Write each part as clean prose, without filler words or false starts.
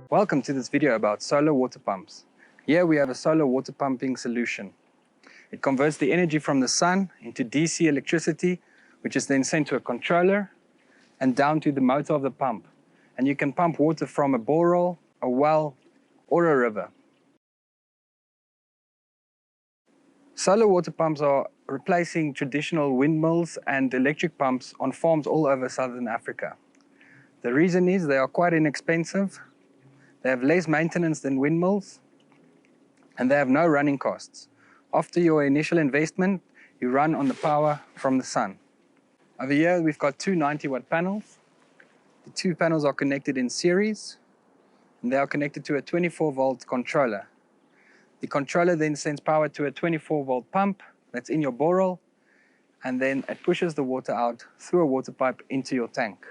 Welcome to this video about solar water pumps. Here we have a solar water pumping solution. It converts the energy from the sun into DC electricity, which is then sent to a controller and down to the motor of the pump. And you can pump water from a borehole, a well, or a river. Solar water pumps are replacing traditional windmills and electric pumps on farms all over southern Africa. The reason is they are quite inexpensive, they have less maintenance than windmills, and they have no running costs. After your initial investment, you run on the power from the sun. Over here we've got two 90-watt panels. The two panels are connected in series, and they are connected to a 24-volt controller. The controller then sends power to a 24-volt pump that's in your borehole, and then it pushes the water out through a water pipe into your tank.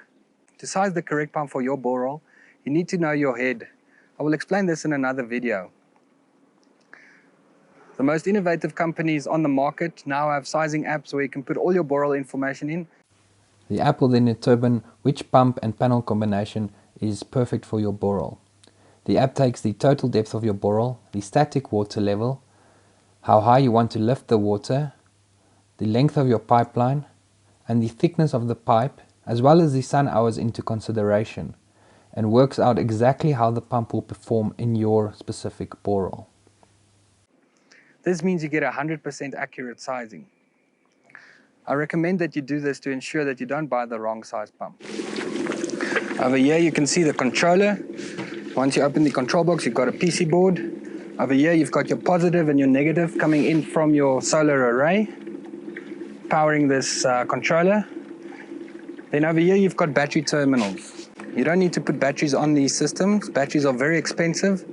To size the correct pump for your borehole, you need to know your head. I will explain this in another video. The most innovative companies on the market now have sizing apps where you can put all your borehole information in. The app will then determine which pump and panel combination is perfect for your borehole. The app takes the total depth of your borehole, the static water level, how high you want to lift the water, the length of your pipeline, and the thickness of the pipe, as well as the sun hours into consideration, and works out exactly how the pump will perform in your specific borehole. This means you get 100% accurate sizing. I recommend that you do this to ensure that you don't buy the wrong size pump. Over here you can see the controller. Once you open the control box, you've got a PC board. Over here you've got your positive and your negative coming in from your solar array, powering this controller. Then over here you've got battery terminals. You don't need to put batteries on these systems. Batteries are very expensive,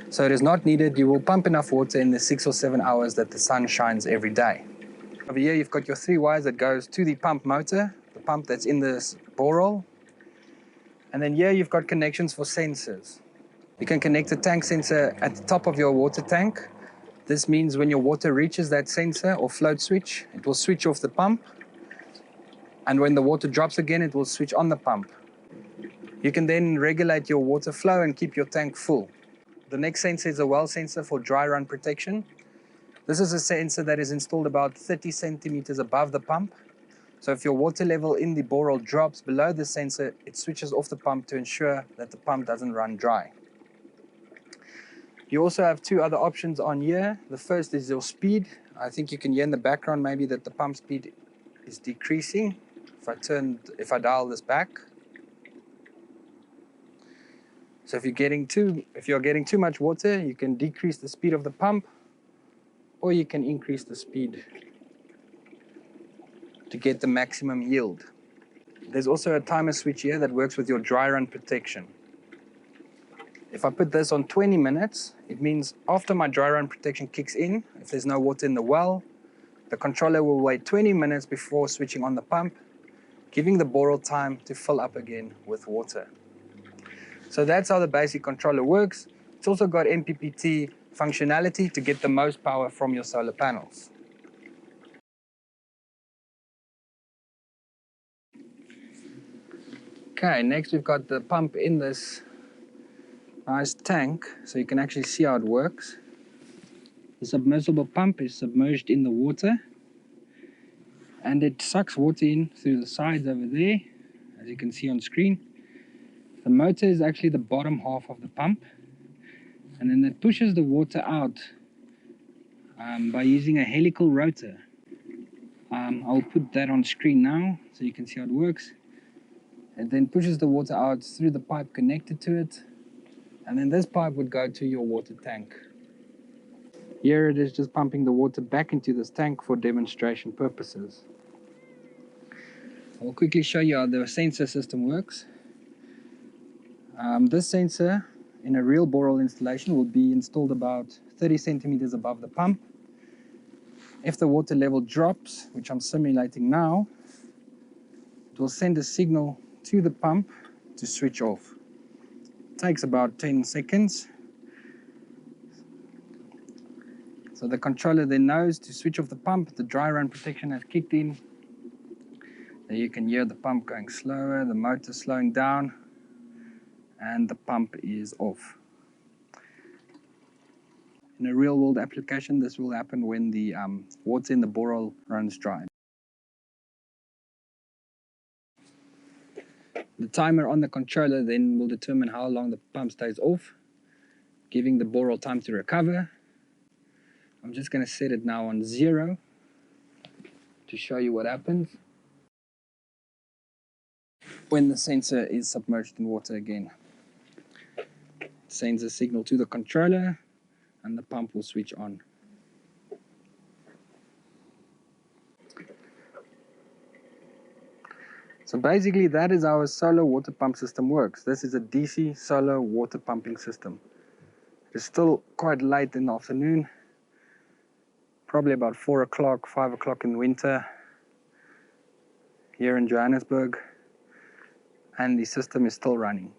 so it is not needed. You will pump enough water in the 6 or 7 hours that the sun shines every day. Over here you've got your 3 wires that goes to the pump motor, the pump that's in this borehole. And then here you've got connections for sensors. You can connect a tank sensor at the top of your water tank. This means when your water reaches that sensor or float switch, it will switch off the pump. And when the water drops again, it will switch on the pump. You can then regulate your water flow and keep your tank full. The next sensor is a well sensor for dry run protection. This is a sensor that is installed about 30 centimeters above the pump. So if your water level in the borehole drops below the sensor, it switches off the pump to ensure that the pump doesn't run dry. You also have two other options on here. The first is your speed. I think you can hear in the background maybe that the pump speed is decreasing. If I dial this back. So if you're getting too much water, you can decrease the speed of the pump, or you can increase the speed to get the maximum yield. There's also a timer switch here that works with your dry run protection. If I put this on 20 minutes, it means after my dry run protection kicks in, if there's no water in the well, the controller will wait 20 minutes before switching on the pump, giving the borehole time to fill up again with water. So that's how the basic controller works. It's also got MPPT functionality to get the most power from your solar panels. Okay, next we've got the pump in this nice tank, so you can actually see how it works. The submersible pump is submerged in the water, and it sucks water in through the sides over there, as you can see on screen. The motor is actually the bottom half of the pump, and then it pushes the water out by using a helical rotor. I'll put that on screen now so you can see how it works. It then pushes the water out through the pipe connected to it, and then this pipe would go to your water tank. Here it is just pumping the water back into this tank for demonstration purposes. I'll quickly show you how the sensor system works. This sensor in a real borehole installation will be installed about 30 centimeters above the pump. If the water level drops, which I'm simulating now, it will send a signal to the pump to switch off. It takes about 10 seconds. So the controller then knows to switch off the pump. The dry run protection has kicked in. There you can hear the pump going slower, the motor slowing down, and the pump is off. In a real world application, this will happen when the water in the borehole runs dry. The timer on the controller then will determine how long the pump stays off, giving the borehole time to recover. I'm just going to set it now on 0 to show you what happens when the sensor is submerged in water again. It sends a signal to the controller and the pump will switch on. So basically that is how a solar water pump system works. This is a DC solar water pumping system. It is still quite late in the afternoon, probably about 4 o'clock, 5 o'clock in winter here in Johannesburg, and the system is still running.